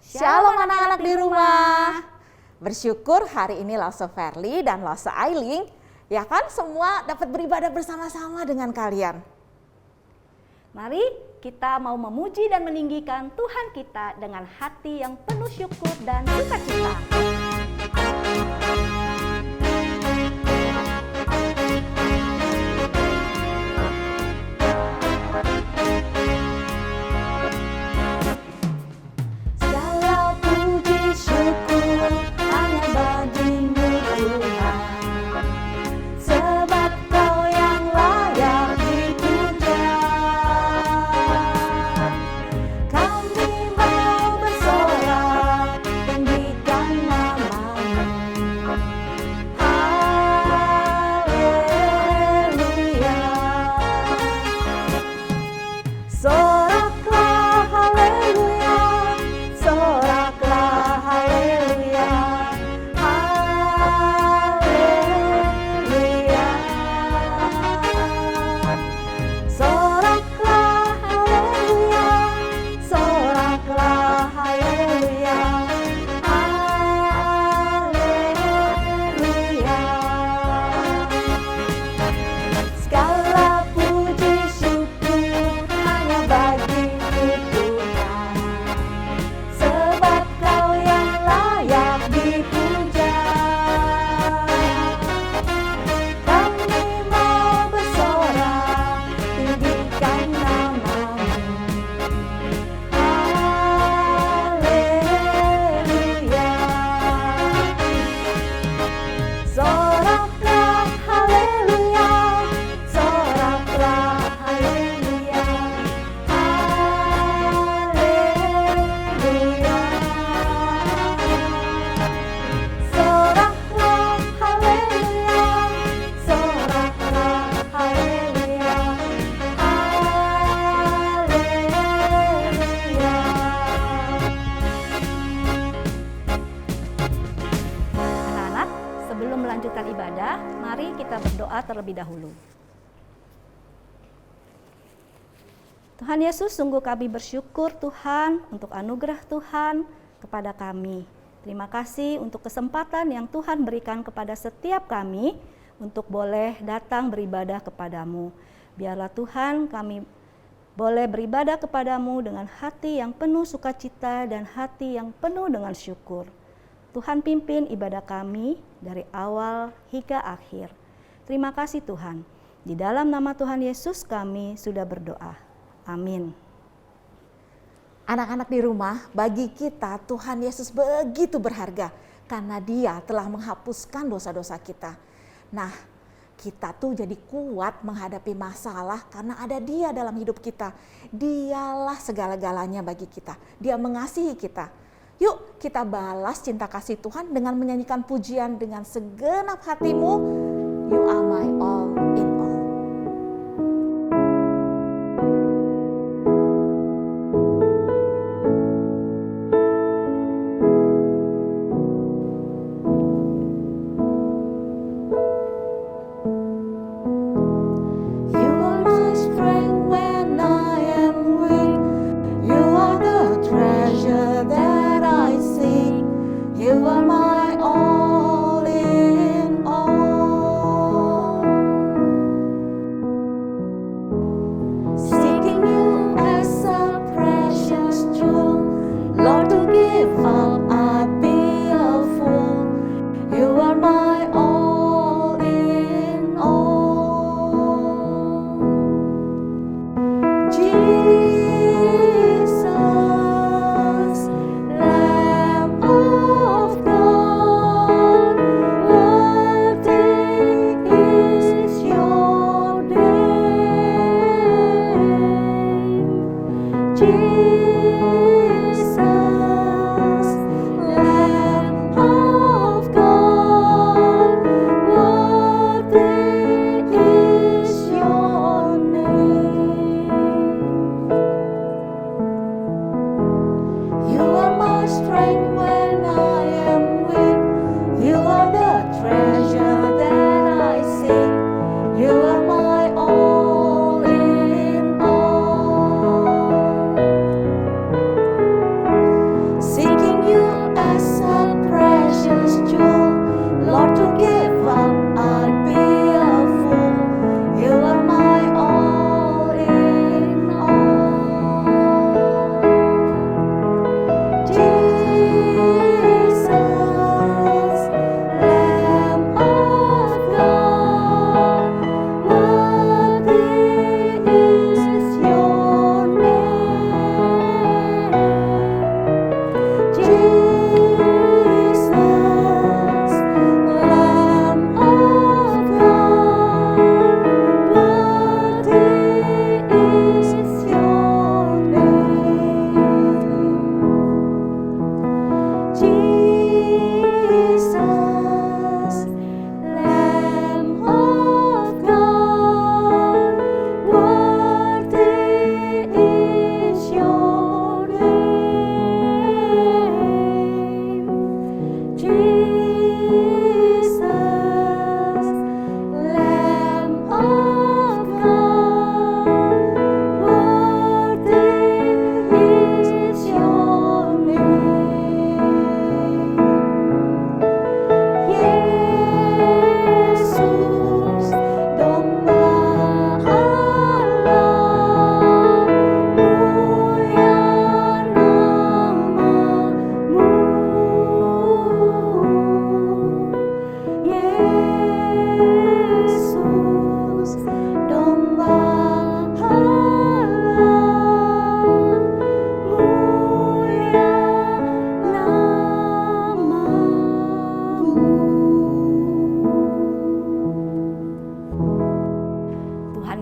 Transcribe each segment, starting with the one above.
Shalom anak-anak di rumah. Bersyukur hari ini Lause Verly dan Lause Ailing, ya kan, semua dapat beribadah bersama-sama dengan kalian. Mari kita mau memuji dan meninggikan Tuhan kita dengan hati yang penuh syukur dan sukacita. Sebelum melanjutkan ibadah, mari kita berdoa terlebih dahulu. Tuhan Yesus, sungguh kami bersyukur Tuhan untuk anugerah Tuhan kepada kami. Terima kasih untuk kesempatan yang Tuhan berikan kepada setiap kami untuk boleh datang beribadah kepadamu. Biarlah Tuhan kami boleh beribadah kepadamu dengan hati yang penuh sukacita dan hati yang penuh dengan syukur. Tuhan pimpin ibadah kami dari awal hingga akhir. Terima kasih Tuhan. Di dalam nama Tuhan Yesus kami sudah berdoa. Amin. Anak-anak di rumah, bagi kita Tuhan Yesus begitu berharga karena Dia telah menghapuskan dosa-dosa kita. Nah, kita tuh jadi kuat menghadapi masalah karena ada Dia dalam hidup kita. Dialah segala-galanya bagi kita. Dia mengasihi kita. Yuk kita balas cinta kasih Tuhan dengan menyanyikan pujian dengan segenap hatimu. You are my all in all. You are my strength when I am weak. You are the treasure that I seek. You are my all in all.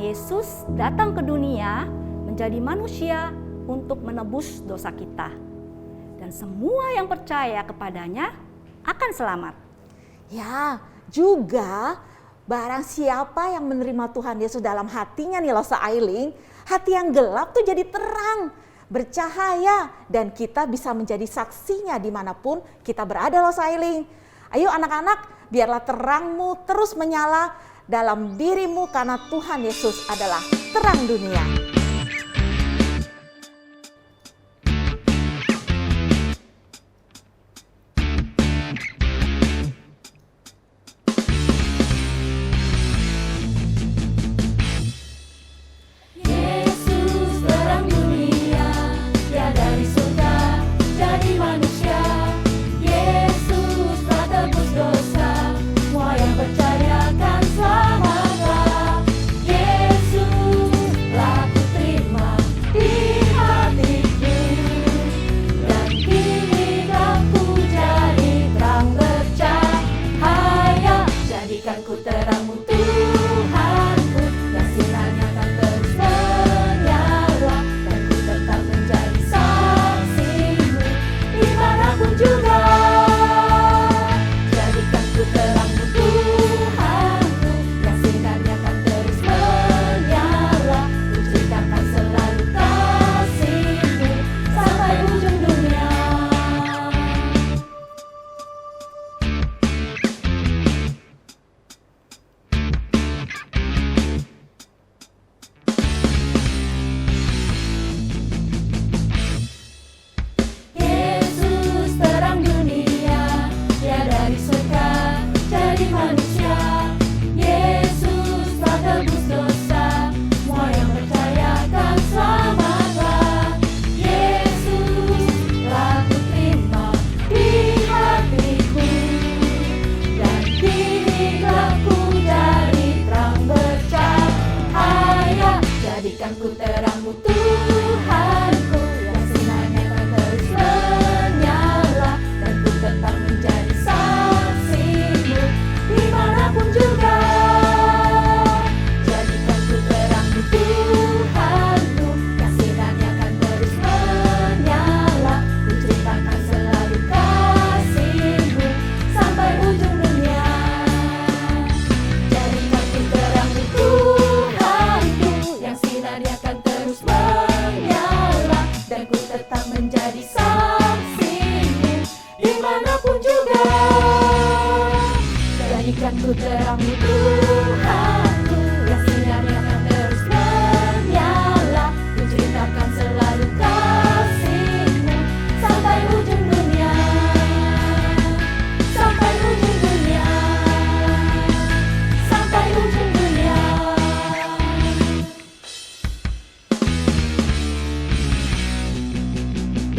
Tuhan Yesus datang ke dunia menjadi manusia untuk menebus dosa kita. Dan semua yang percaya kepadanya akan selamat. Ya, juga barang siapa yang menerima Tuhan Yesus dalam hatinya nih loh Ailing, hati yang gelap tuh jadi terang, bercahaya, dan kita bisa menjadi saksinya dimanapun kita berada loh Ailing. Ayo anak-anak, biarlah terangmu terus menyala dalam dirimu karena Tuhan Yesus adalah terang dunia. Ku terangi Tuhanku, yang sinarnya akan terus menyala. Ku ceritakan selalu kasih-Mu sampai ujung dunia, sampai ujung dunia, sampai ujung dunia.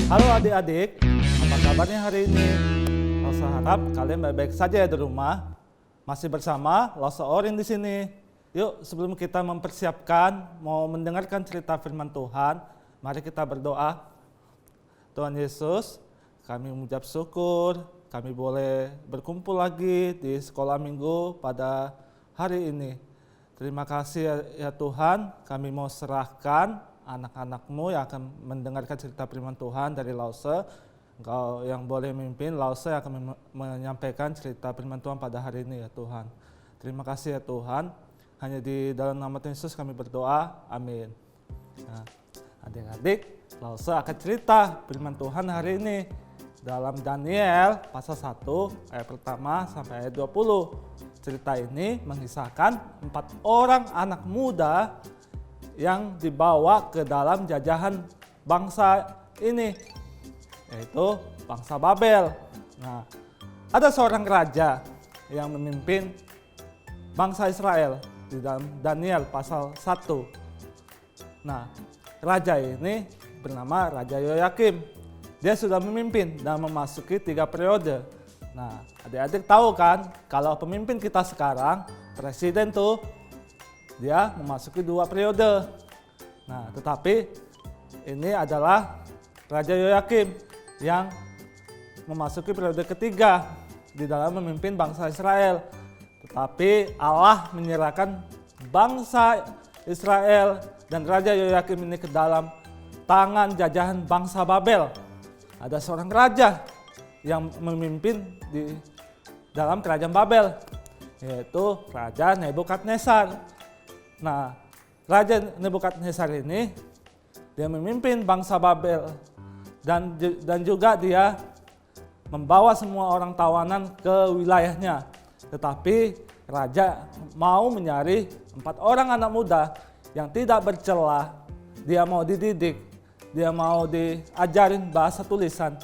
Halo adik-adik, apa kabarnya hari ini? Saya harap kalian baik-baik saja di rumah. Masih bersama Lause Orin di sini. Yuk, sebelum kita mempersiapkan mau mendengarkan cerita firman Tuhan, mari kita berdoa. Tuhan Yesus, kami mengucap syukur, kami boleh berkumpul lagi di sekolah minggu pada hari ini. Terima kasih ya Tuhan, kami mau serahkan anak-anak-Mu yang akan mendengarkan cerita firman Tuhan dari Lause. Engkau yang boleh memimpin, Lause akan menyampaikan cerita firman Tuhan pada hari ini ya Tuhan. Terima kasih ya Tuhan, hanya di dalam nama Tuhan Yesus kami berdoa, amin. Nah, adik-adik, Lause akan cerita firman Tuhan hari ini dalam Daniel pasal 1 ayat pertama sampai ayat 20. Cerita ini mengisahkan 4 orang anak muda yang dibawa ke dalam jajahan bangsa ini, yaitu bangsa Babel. Nah, ada seorang raja yang memimpin bangsa Israel di dalam Daniel pasal 1. Nah, raja ini bernama Raja Yoyakim. Dia sudah memimpin dan memasuki 3 periode. Nah, adik-adik tahu kan kalau pemimpin kita sekarang, presiden tuh, dia memasuki 2 periode. Nah, tetapi ini adalah Raja Yoyakim yang memasuki periode ketiga di dalam memimpin bangsa Israel. Tetapi Allah menyerahkan bangsa Israel dan Raja Yoyakim ini ke dalam tangan jajahan bangsa Babel. Ada seorang raja yang memimpin di dalam kerajaan Babel, yaitu Raja Nebukadnezar. Nah, Raja Nebukadnezar ini dia memimpin bangsa Babel dan juga dia membawa semua orang tawanan ke wilayahnya. Tetapi raja mau mencari 4 orang anak muda yang tidak bercela. Dia mau dididik, dia mau diajarin bahasa tulisan.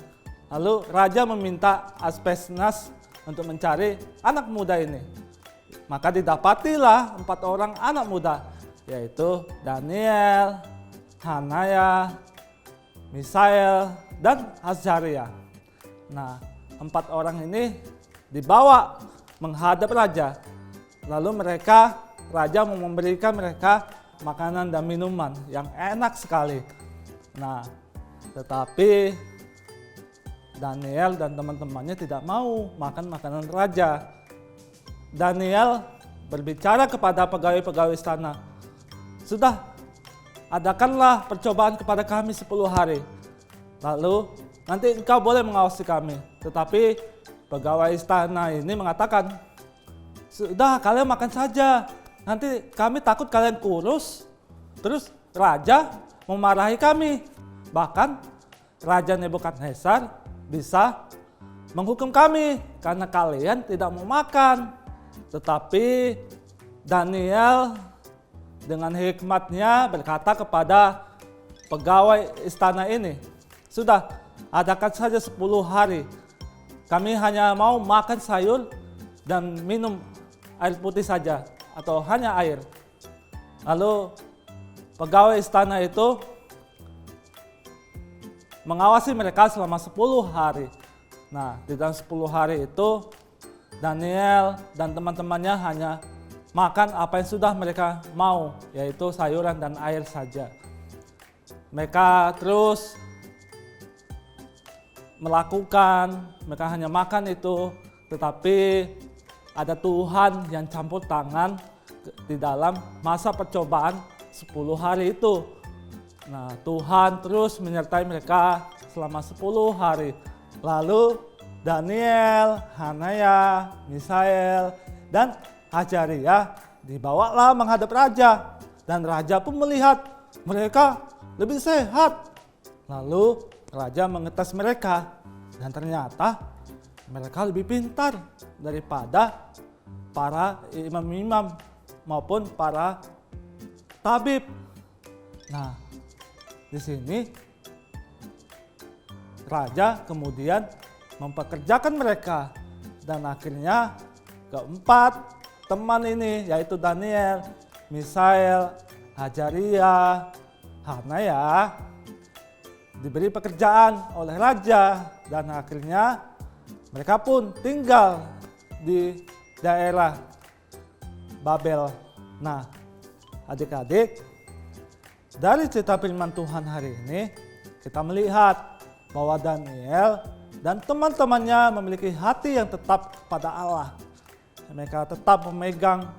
Lalu raja meminta Aspesnas untuk mencari anak muda ini. Maka didapatilah 4 orang anak muda, yaitu Daniel, Hanaya, Misael, dan Azaria. Nah, 4 orang ini dibawa menghadap raja. Lalu raja mau memberikan mereka makanan dan minuman yang enak sekali. Nah, tetapi Daniel dan teman-temannya tidak mau makan makanan raja. Daniel berbicara kepada pegawai-pegawai istana, "Sudah, adakanlah percobaan kepada kami 10 hari. Lalu nanti engkau boleh mengawasi kami." Tetapi pegawai istana ini mengatakan, "Sudah, kalian makan saja. Nanti kami takut kalian kurus. Terus raja memarahi kami. Bahkan Raja Nebukadnezar bisa menghukum kami karena kalian tidak mau makan." Tetapi Daniel dengan hikmatnya berkata kepada pegawai istana ini, "Sudah, adakan saja 10 hari. Kami hanya mau makan sayur dan minum air putih saja, atau hanya air." Lalu pegawai istana itu mengawasi mereka selama 10 hari. Nah, di dalam 10 hari itu Daniel dan teman-temannya hanya makan apa yang sudah mereka mau, yaitu sayuran dan air saja. Mereka terus mereka hanya makan itu, tetapi ada Tuhan yang campur tangan di dalam masa percobaan 10 hari itu. Nah, Tuhan terus menyertai mereka selama 10 hari. Lalu Daniel, Hanaya, Misael, dan Azaria dibawalah menghadap raja. Dan raja pun melihat mereka lebih sehat. Lalu raja mengetes mereka. Dan ternyata mereka lebih pintar daripada para imam-imam maupun para tabib. Nah, di sini raja kemudian mempekerjakan mereka, dan akhirnya keempat teman ini, yaitu Daniel, Misael, Azaria, Hanaya, diberi pekerjaan oleh raja, dan akhirnya mereka pun tinggal di daerah Babel. Nah, adik-adik, dari cerita firman Tuhan hari ini kita melihat bahwa Daniel dan teman-temannya memiliki hati yang tetap pada Allah. Mereka tetap memegang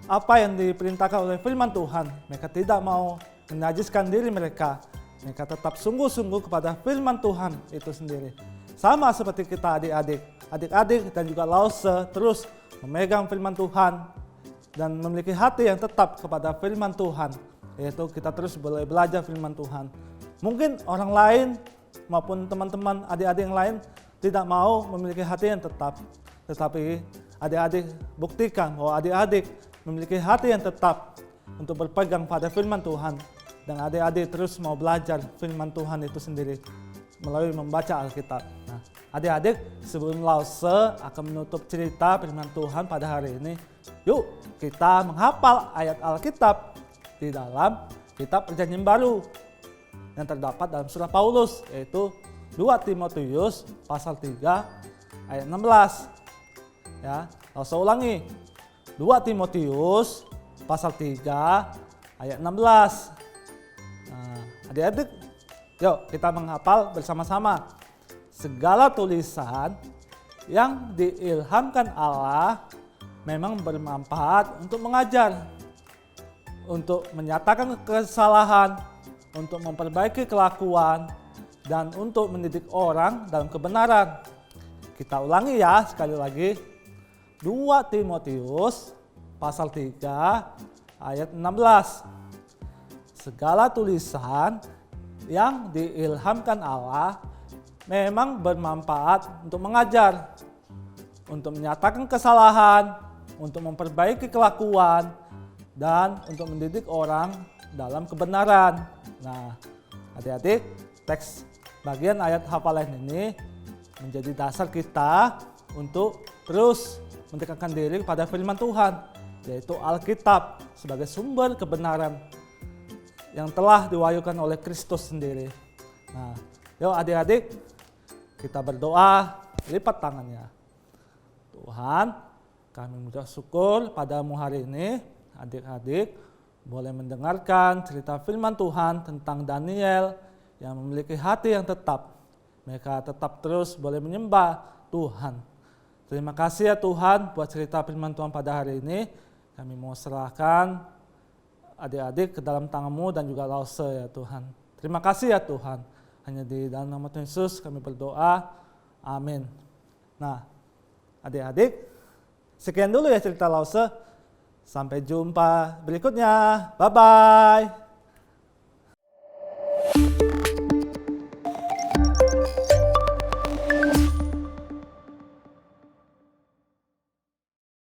apa yang diperintahkan oleh firman Tuhan. Mereka tidak mau menajiskan diri mereka. Mereka tetap sungguh-sungguh kepada firman Tuhan itu sendiri. Sama seperti kita adik-adik dan juga Lause terus memegang firman Tuhan dan memiliki hati yang tetap kepada firman Tuhan. Yaitu kita terus boleh belajar firman Tuhan. Mungkin orang lain maupun teman-teman adik-adik yang lain tidak mau memiliki hati yang tetap. Tetapi adik-adik buktikan bahwa adik-adik memiliki hati yang tetap untuk berpegang pada firman Tuhan. Dan adik-adik terus mau belajar firman Tuhan itu sendiri melalui membaca Alkitab. Nah, adik-adik, sebelum Lause akan menutup cerita firman Tuhan pada hari ini, yuk kita menghafal ayat Alkitab di dalam kitab Perjanjian Baru yang terdapat dalam surah Paulus, yaitu 2 Timotius pasal 3 ayat 16. Ya, Lause ulangi. 2 Timotius pasal 3 ayat 16. Nah, adik-adik, yuk kita menghafal bersama-sama. Segala tulisan yang diilhamkan Allah memang bermanfaat untuk mengajar, untuk menyatakan kesalahan, untuk memperbaiki kelakuan, dan untuk mendidik orang dalam kebenaran. Kita ulangi ya sekali lagi. 2 Timotius pasal 3 ayat 16. Segala tulisan yang diilhamkan Allah memang bermanfaat untuk mengajar, untuk menyatakan kesalahan, untuk memperbaiki kelakuan, dan untuk mendidik orang dalam kebenaran. Nah, adik-adik, teks bagian ayat hafalan ini menjadi dasar kita untuk terus mendekatkan diri kepada firman Tuhan, yaitu Alkitab sebagai sumber kebenaran yang telah diwahyukan oleh Kristus sendiri. Nah, yuk adik-adik, kita berdoa, lipat tangannya. Tuhan, kami mengucap syukur padamu hari ini, adik-adik boleh mendengarkan cerita firman Tuhan tentang Daniel yang memiliki hati yang tetap. Mereka tetap terus boleh menyembah Tuhan. Terima kasih ya Tuhan buat cerita firman Tuhan pada hari ini. Kami mau serahkan adik-adik ke dalam tangan-Mu dan juga Lause ya Tuhan. Terima kasih ya Tuhan. Hanya di dalam nama Tuhan Yesus kami berdoa. Amin. Nah, adik-adik, sekian dulu ya cerita Lause. Sampai jumpa berikutnya. Bye-bye.